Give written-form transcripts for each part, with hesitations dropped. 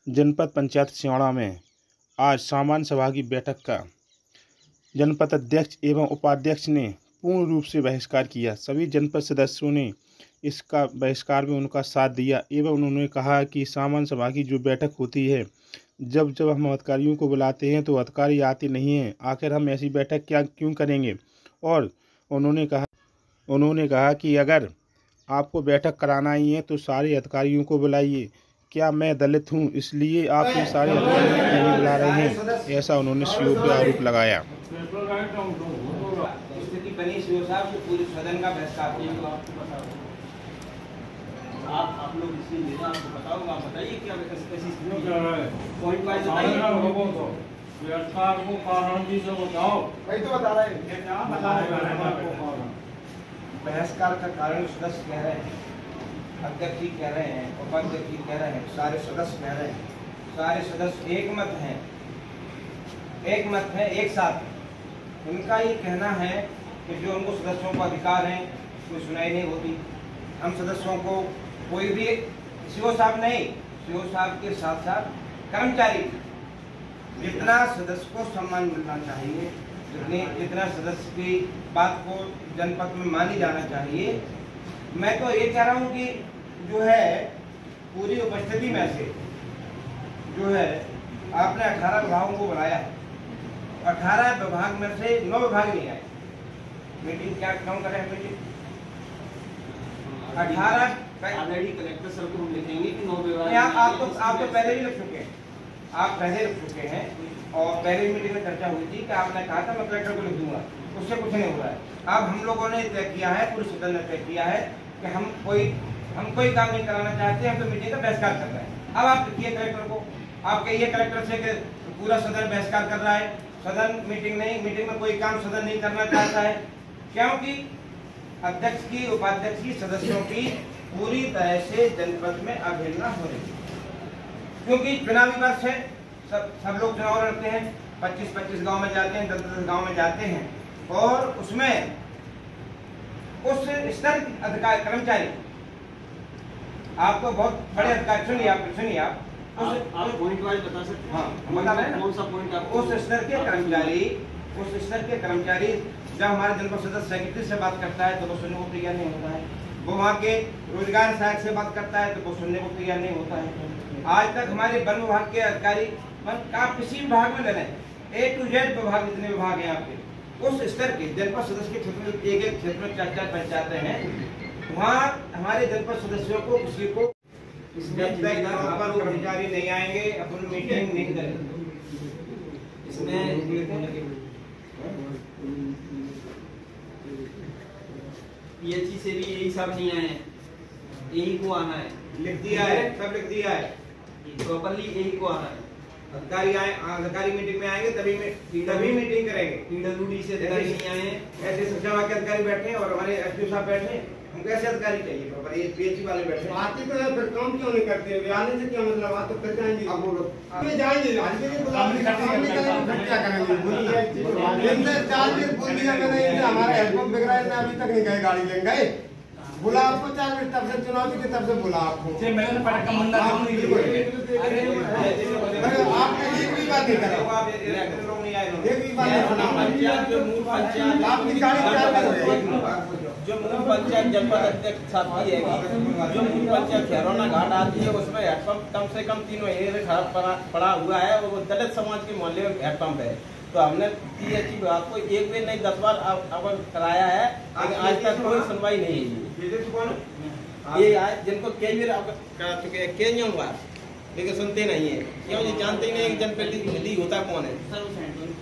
जनपद पंचायत सियोड़ा में आज सामान्य सभा की बैठक का जनपद अध्यक्ष एवं उपाध्यक्ष ने पूर्ण रूप से बहिष्कार किया। सभी जनपद सदस्यों ने इसका बहिष्कार में उनका साथ दिया एवं उन्होंने कहा कि सामान्य सभा की जो बैठक होती है, जब हम अधिकारियों को बुलाते हैं तो अधिकारी आते नहीं हैं, आखिर हम ऐसी बैठक क्यों करेंगे। और उन्होंने कहा कि अगर आपको बैठक कराना ही है तो सारे अधिकारियों को बुलाइए। क्या मैं दलित हूं इसलिए आप ये सारे अधिकारियों को नहीं बुला रहे हैं, ऐसा उन्होंने सीओ पे आरोप लगाया। स्थिति बनी सीओ साहब जो पूरे सदन का बहिष्कार किया। आप लोग इसलिए आपको बताऊंगा, आप बताइए क्या कैसी स्थिति है। पॉइंट वाइज बताइए बहिष्कार को कारण जी से बताओ। वही तो बता रहे हैं, क्या बता रहे हैं। बहिष्कार का कारण सदस्य कह रहे हैं, अध्यक्ष जी कह रहे हैं, उपाध्यक्ष जी कह रहे हैं, सारे सदस्य कह रहे हैं, सारे सदस्य एक मत हैं, एक साथ। उनका ये कहना है कि जो उनको सदस्यों को अधिकार हैं कोई सुनाई नहीं होती। हम सदस्यों को कोई भी सीओ साहब नहीं, सीओ साहब के साथ साथ कर्मचारी जितना सदस्य को सम्मान मिलना चाहिए, जितना सदस्य की बात को जनपद में मानी जाना चाहिए। मैं तो ये कह रहा हूँ कि जो है पूरी उपस्थिति में से जो है आपने 18 विभागों को बुलाया है, 18 विभाग में से 9 विभाग नहीं आए। मीटिंग क्या क्यों करें मीटिंग 18 ऑलरेडी कलेक्टर सर को हम लिखेंगे कि 9 विभाग। आप तो पहले ही लिख चुके हैं, आप पहले लिख चुके हैं और पहले ही मीटिंग में चर्चा हुई थी कि आपने कहा था मैं कलेक्टर को लिख दूंगा, उससे कुछ नहीं हुआ है। अब हम लोगों ने तय किया है, पूरे सदन ने तय किया है कि हम कोई काम नहीं कराना चाहते, हम तो मीटिंग का बहिष्कार कर रहे हैं। अब आप लिखिए कलेक्टर को, आप कहिए कलेक्टर से कि पूरा सदन बहिष्कार कर रहा है, सदन मीटिंग में कोई काम सदन नहीं करना चाहता है, क्योंकि अध्यक्ष की उपाध्यक्ष की सदस्यों की पूरी तरह से जनपद में अवहेलना हो रही है। क्योंकि चुनावी वर्ष है, सब लोग चुनाव लड़ते हैं, 25-25 गांव में जाते हैं, 10-10 गांव में जाते हैं और उसमें उस स्तर अधिकारी कर्मचारी आपको बहुत बड़े अधिकारी सुनिए आप पॉइंट वाइज बता सकते हैं। हाँ बता रहे हैं कौन सा पॉइंट आप उस स्तर के कर्मचारी जब हमारे जनपद सदस्य सेक्रेटरी से बात करता है तो वो सुनने को तैयार नहीं होता है, वो वहाँ के रोजगार सहायक से बात करता है तो वो सुनने को तैयार नहीं होता है। आज तक हमारे वन विभाग के अधिकारी आप किसी विभाग में ले लें, A to Z विभाग, जितने विभाग हैं आपके, उस स्तर के जनपद सदस्य के क्षेत्र में एक क्षेत्र में 4-4 पंचायतें हैं, वहाँ हमारे जनपद सदस्यों को किसी को जब तक कर्मचारी नहीं आएंगे अपन मीटिंग नहीं करेंगे। इसमें पीएचई से भी यही सब नहीं आए हैं, यही को आना है, लिख दिया है, सब लिख दिया है, प्रॉपरली यही को आना है। अधिकारी मीटिंग में आएंगे तभी मीटिंग करेंगे। पीडब्ल्यूडी से अधिकारी नहीं आए हैं, ऐसे शिक्षा विभाग के अधिकारी बैठे हैं और हमारे एसपी साहब बैठे हैं, हम कैसे अधिकारी चाहिए पर ये पीएचई वाले बैठे हैं। आते तो फिर काम क्यों नहीं करते, आने से क्या मतलब, आप तो कर जाएंगे। अब बोलो में जाएंगे आज के काम नहीं करेंगे, क्या करेंगे। बोलिए 4 दिन बोल दिया मैंने, हमारा हेडपंप बिक रहा है, अभी तक नहीं गए, गाड़ी लेंगे गए बोला आपको 4 मिनट तब से चुनाव के तब से बोला आपको आपने एक भी बात नहीं करा, एक भी बात नहीं सुना। आपकी गाड़ी जो मूल पंचायत जनपद अध्यक्ष साथी है, जो मूल पंचायत खैरौना घाट आती है उसमें हेडपंप कम से कम 3 महीने से खराब पड़ा हुआ है और वो दलित समाज के मोहल्ले में हेडपंप है। तो हमने पीएचई विभाग को एक बार नहीं 10 बार अवगत कराया है, लेकिन आज तक कोई सुनवाई नहीं है। ये आज जिनको कई बार अवगत करा चुके हैं, कई बार, लेकिन सुनते नहीं है, क्यों ये जानते ही नहीं जनप्रतिनिधि होता कौन है।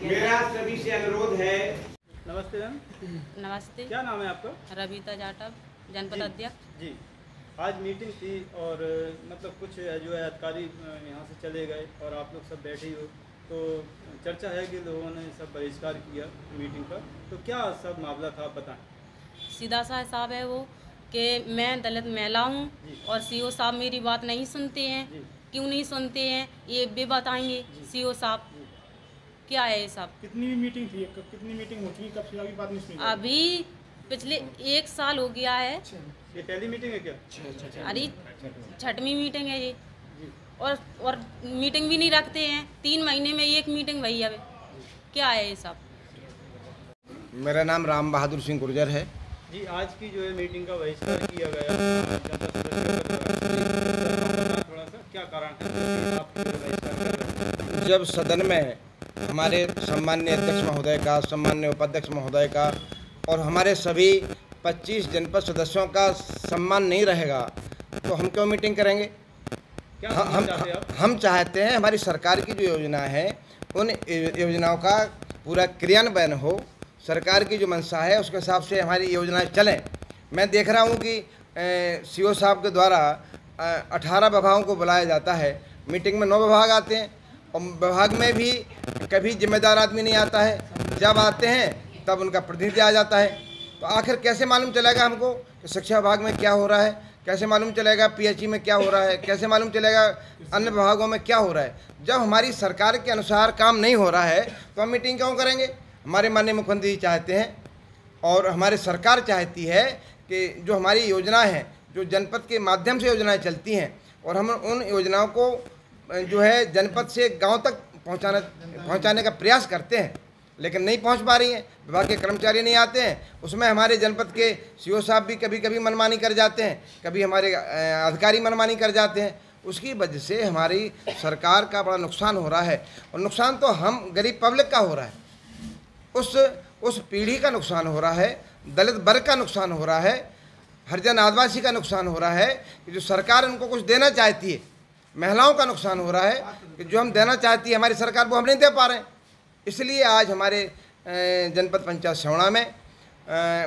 मेरा सभी से अनुरोध है। नमस्ते मैम। नमस्ते, क्या नाम है आपका? रविता जाटव, जनपद अध्यक्ष जी, आज मीटिंग थी और मतलब कुछ जो है अधिकारी यहाँ से चले गए और आप लोग सब बैठे हो, तो चर्चा है कि लोगों ने सब बहिष्कार किया मीटिंग का, तो क्या सब मामला था आप बताएं। सीधा सा हिसाब है वो कि मैं दलित महिला हूँ और सीओ साहब मेरी बात नहीं सुनते हैं। क्यों नहीं सुनते हैं ये भी बताएंगे सीओ साहब, क्या है ये सब। कितनी मीटिंग थी, कितनी मीटिंग हो चुकी, कब से अभी बात नहीं सुनी? अभी पिछले 1 साल हो गया है। ये पहली मीटिंग है क्या? अरे 6वीं मीटिंग है ये। और मीटिंग भी नहीं रखते हैं। 3 महीने में एक मीटिंग भई अब, क्या है ये सब। मेरा नाम राम बहादुर सिंह गुर्जर है जी। आज की जो है मीटिंग का बहिष्कार किया गया जनता सदस्यों के द्वारा, थोड़ा सा क्या कारण है आप बहिष्कार कर रहे हैं? जब सदन में हमारे सम्मान्य अध्यक्ष महोदय का, सम्मान्य उपाध्यक्ष महोदय का और हमारे सभी 25 जनपद सदस्यों का सम्मान नहीं रहेगा तो हम क्यों मीटिंग करेंगे? क्या चाहते हैं आप? हम चाहते हैं हमारी सरकार की जो योजना है उन योजनाओं का पूरा क्रियान्वयन हो। सरकार की जो मंशा है उसके हिसाब से हमारी योजनाएं चलें। मैं देख रहा हूं कि सीओ साहब के द्वारा 18 विभागों को बुलाया जाता है। मीटिंग में 9 विभाग आते हैं और विभाग में भी कभी जिम्मेदार आदमी नहीं आता है। जब आते हैं तब उनका प्रतिनिधि आ जाता है। तो आखिर कैसे मालूम चलेगा हमको कि शिक्षा विभाग में क्या हो रहा है? कैसे मालूम चलेगा पीएचई में क्या हो रहा है? कैसे मालूम चलेगा अन्य विभागों में क्या हो रहा है? जब हमारी सरकार के अनुसार काम नहीं हो रहा है तो हम मीटिंग क्यों करेंगे? हमारे माननीय मुख्यमंत्री जी चाहते हैं और हमारी सरकार चाहती है कि जो हमारी योजनाएं हैं, जो जनपद के माध्यम से योजनाएं चलती हैं और हम उन योजनाओं को जो है जनपद से गांव तक पहुंचाने का प्रयास करते हैं, लेकिन नहीं पहुंच पा रही हैं। विभाग के कर्मचारी नहीं आते हैं। उसमें हमारे जनपद के सीओ साहब भी कभी कभी मनमानी कर जाते हैं, कभी हमारे अधिकारी मनमानी कर जाते हैं। उसकी वजह से हमारी सरकार का बड़ा नुकसान हो रहा है और नुकसान तो हम गरीब पब्लिक का हो रहा है, उस पीढ़ी का नुकसान हो रहा है, दलित वर्ग का नुकसान हो रहा है, हरिजन आदिवासी का नुकसान हो रहा है कि जो सरकार उनको कुछ देना चाहती है। महिलाओं का नुकसान हो रहा है कि जो हम देना चाहती है हमारी सरकार वो हम नहीं दे पा रहे हैं। इसलिए आज हमारे जनपद पंचायत सेवड़ा में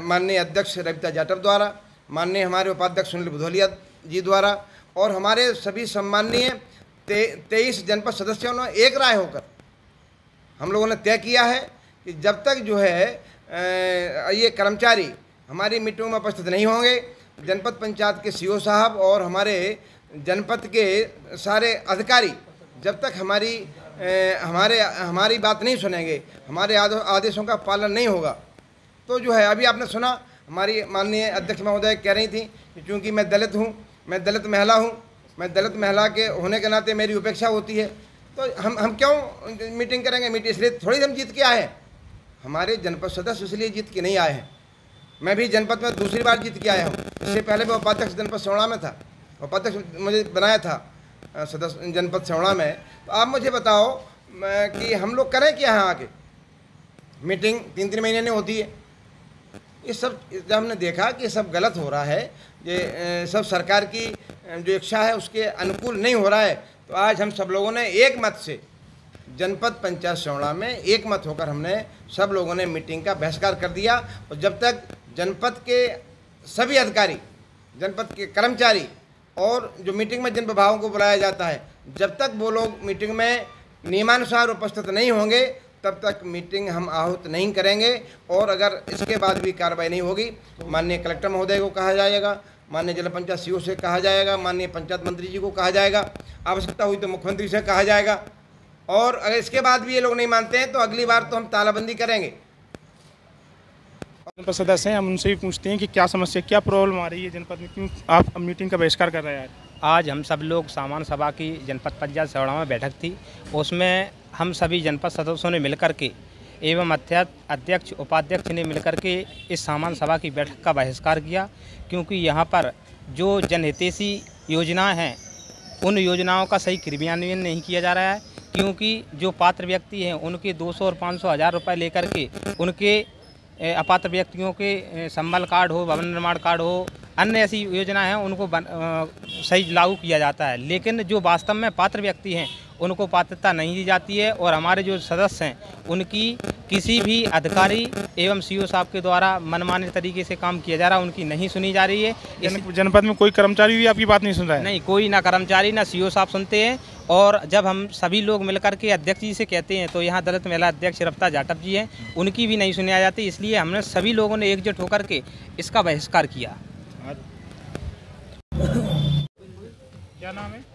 माननीय अध्यक्ष रविता जाटव द्वारा, माननीय हमारे उपाध्यक्ष सुनील बुधौलिया जी द्वारा और हमारे सभी सम्माननीय 23 जनपद सदस्यों ने एक राय होकर हम लोगों ने तय किया है कि जब तक जो है ये कर्मचारी हमारी मीटिंग में उपस्थित नहीं होंगे, जनपद पंचायत के सीओ साहब और हमारे जनपद के सारे अधिकारी जब तक हमारी बात नहीं सुनेंगे, हमारे आदेशों का पालन नहीं होगा, तो जो है अभी आपने सुना हमारी माननीय अध्यक्ष महोदय कह रही थी कि चूँकि मैं दलित हूँ, मैं दलित महिला हूँ, मैं दलित महिला के होने के नाते मेरी उपेक्षा होती है, तो हम क्यों मीटिंग करेंगे? मीटिंग इसलिए थोड़ी हम जीत के आए हैं, हमारे जनपद सदस्य इसलिए जीत के नहीं आए हैं। मैं भी जनपद में दूसरी बार जीत के आया हूँ। इससे पहले मैं उपाध्यक्ष जनपद सेवड़ा में था, उपाध्यक्ष मुझे बनाया था सदस्य जनपद सेवड़ा में। तो आप मुझे बताओ कि हम लोग करें क्या यहाँ आके? मीटिंग 3-3 महीने नहीं होती है। ये सब जब हमने देखा कि सब गलत हो रहा है, ये सब सरकार की जो इच्छा है उसके अनुकूल नहीं हो रहा है, तो आज हम सब लोगों ने एक मत से जनपद पंचायत सेवड़ा में एक मत होकर हमने सब लोगों ने मीटिंग का बहिष्कार कर दिया। और जब तक जनपद के सभी अधिकारी, जनपद के कर्मचारी और जो मीटिंग में जिन विभागों को बुलाया जाता है, जब तक वो लोग मीटिंग में नियमानुसार उपस्थित नहीं होंगे तब तक मीटिंग हम आहूत नहीं करेंगे। और अगर इसके बाद भी कार्रवाई नहीं होगी, माननीय कलेक्टर महोदय को कहा जाएगा, माननीय जिला पंचायत सीओ से कहा जाएगा, माननीय पंचायत मंत्री जी को कहा जाएगा, आवश्यकता हुई तो मुख्यमंत्री से कहा जाएगा। और अगर इसके बाद भी ये लोग नहीं मानते हैं तो अगली बार तो हम तालाबंदी करेंगे। जनपद सदस्य हैं, हम उनसे भी पूछते हैं कि क्या समस्या, क्या प्रॉब्लम आ रही है जनपद में, क्यों आप मीटिंग का बहिष्कार कर रहे हैं? आज हम सब लोग सामान्य सभा की जनपद पंचायत सेवड़ा में बैठक थी, उसमें हम सभी जनपद सदस्यों ने मिलकर के एवं अध्यक्ष उपाध्यक्ष ने मिलकर के इस सामान्य सभा की बैठक का बहिष्कार किया, क्योंकि यहाँ पर जो जनहितैषी योजनाएं हैं उन योजनाओं का सही क्रियान्वयन नहीं किया जा रहा है। क्योंकि जो पात्र व्यक्ति हैं उनके 200 और 500 हज़ार रुपये लेकर के उनके अपात्र व्यक्तियों के संबल कार्ड हो, भवन निर्माण कार्ड हो, अन्य ऐसी योजनाएं हैं उनको सही लागू किया जाता है, लेकिन जो वास्तव में पात्र व्यक्ति हैं उनको पात्रता नहीं दी जाती है। और हमारे जो सदस्य हैं उनकी किसी भी अधिकारी एवं सीओ साहब के द्वारा मनमाने तरीके से काम किया जा रहा है, उनकी नहीं सुनी जा रही है। जनपद में कोई कर्मचारी भी आपकी बात नहीं सुन रहा है? नहीं, कोई ना कर्मचारी ना सीओ साहब सुनते हैं। और जब हम सभी लोग मिलकर के अध्यक्ष जी से कहते हैं तो यहाँ दलित महिला अध्यक्ष रविता जाटव जी हैं, उनकी भी नहीं सुनी जाती। इसलिए हमने सभी लोगों ने एकजुट होकर के इसका बहिष्कार किया। क्या नाम है?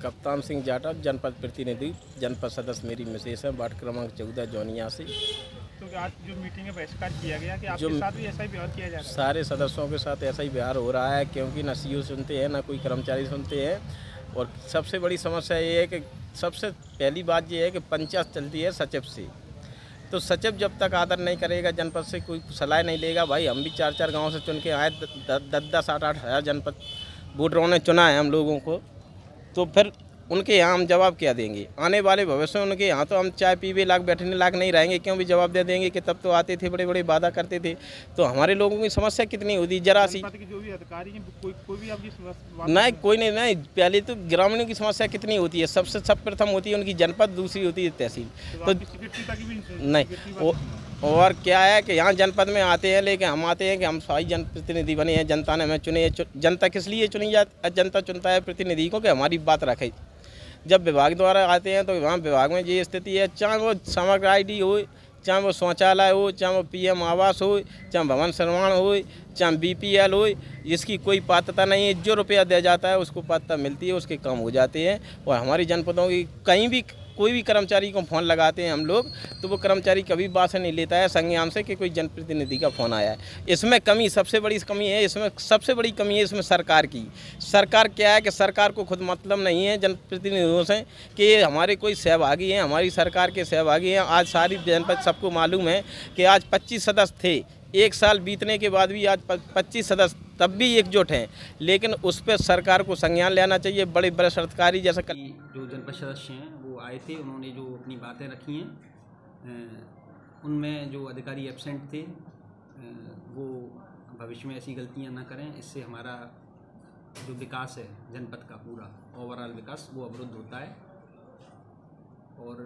कप्तान सिंह जाटव, जनपद प्रतिनिधि, जनपद सदस्य मेरी मिसेस है, वार्ड क्रमांक 14 जौनिया से। तो आज जो मीटिंग में बहिष्कार किया गया कि आपके साथ भी ऐसा ही व्यवहार किया जा रहा है? सारे सदस्यों के साथ ऐसा ही व्यवहार हो रहा है, क्योंकि ना सीओ सुनते हैं ना कोई कर्मचारी सुनते हैं। और सबसे बड़ी समस्या ये है कि सबसे पहली बात ये है कि पंचायत चलती है सचिव से, तो सचिव जब तक आदर नहीं करेगा, जनपद से कोई सलाह नहीं लेगा। भाई हम भी 4-4 गांव से चुन के आए, 10-10, 8-8 हज़ार जनपद वोटरों ने चुना है हम लोगों को, तो फिर उनके यहाँ हम जवाब क्या देंगे? आने वाले भविष्य में उनके यहाँ तो हम चाय पीवे लायक, बैठने लायक नहीं रहेंगे। क्यों भी जवाब दे देंगे कि तब तो आते थे, बड़े बड़े वादा करते थे। तो हमारे लोगों की समस्या कितनी होती, जरा सी। जो भी अधिकारी हैं कोई भी आपकी नहीं, कोई नहीं। पहले तो ग्रामीणों की समस्या कितनी होती है, सबसे सब प्रथम होती है उनकी जनपद, दूसरी होती है तहसील। तो नहीं, और क्या है कि यहाँ जनपद में आते हैं, लेकिन हम आते हैं कि हम स्थायी जनप्रतिनिधि बने हैं, जनता ने हमें चुने। जनता किस लिए चुनी जाती? जनता चुनता है प्रतिनिधि को कि हमारी बात रखे। जब विभाग द्वारा आते हैं तो वहाँ विभाग में ये स्थिति है, चाहे वो समग्र आईडी हो, चाहे वो शौचालय हो, चाहे वो पीएम आवास हो, चाहे भवन निर्माण हो, चाहे बीपीएल हो, इसकी कोई पात्रता नहीं है। जो रुपया दिया जाता है उसको पात्रता मिलती है, उसके काम हो जाते हैं। और हमारी जनपदों की कहीं भी कोई भी कर्मचारी को फ़ोन लगाते हैं हम लोग, तो वो कर्मचारी कभी बात नहीं लेता है संज्ञान से कि कोई जनप्रतिनिधि का फ़ोन आया है। इसमें कमी, सबसे बड़ी कमी है, इसमें सबसे बड़ी कमी है इसमें सरकार की। सरकार क्या है कि सरकार को खुद मतलब नहीं है जनप्रतिनिधियों से कि हमारे कोई सहभागी हैं, हमारी सरकार के सहभागी हैं। आज सारी जनपद सबको मालूम है कि आज 25 सदस्य थे, 1 साल बीतने के बाद भी आज 25 सदस्य तब भी एकजुट हैं, लेकिन उस पर सरकार को संज्ञान लेना चाहिए। बड़े बड़े अधिकारी जैसा जो जनपद सदस्य हैं वो आए थे, उन्होंने जो अपनी बातें रखी हैं, उनमें जो अधिकारी एब्सेंट थे वो भविष्य में ऐसी गलतियां ना करें। इससे हमारा जो विकास है जनपद का पूरा ओवरऑल विकास वो अवरुद्ध होता है। और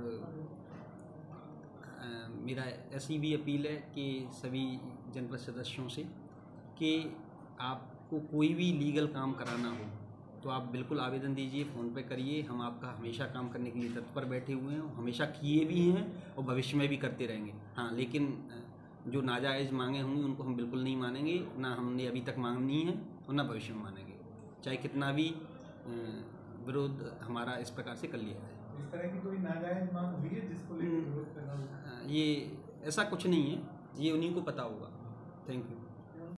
मेरा ऐसी भी अपील है कि सभी जनपद सदस्यों से कि आपको कोई भी लीगल काम कराना हो तो आप बिल्कुल आवेदन दीजिए, फ़ोन पे करिए। हम आपका हमेशा काम करने के लिए तत्पर बैठे हुए हैं, हमेशा किए भी हैं और भविष्य में भी करते रहेंगे। हाँ, लेकिन जो नाजायज़ मांगे होंगी उनको हम बिल्कुल नहीं मानेंगे, ना हमने अभी तक मांगनी है और ना भविष्य में मानेंगे, चाहे कितना भी विरोध हमारा इस प्रकार से कर लिया जाए। इस तरह की कोई नाजायज़ मांग हुई है जिसको लेकर विरोध करना हुआ? ये ऐसा कुछ नहीं है, ये उन्हीं को पता होगा। Thank you.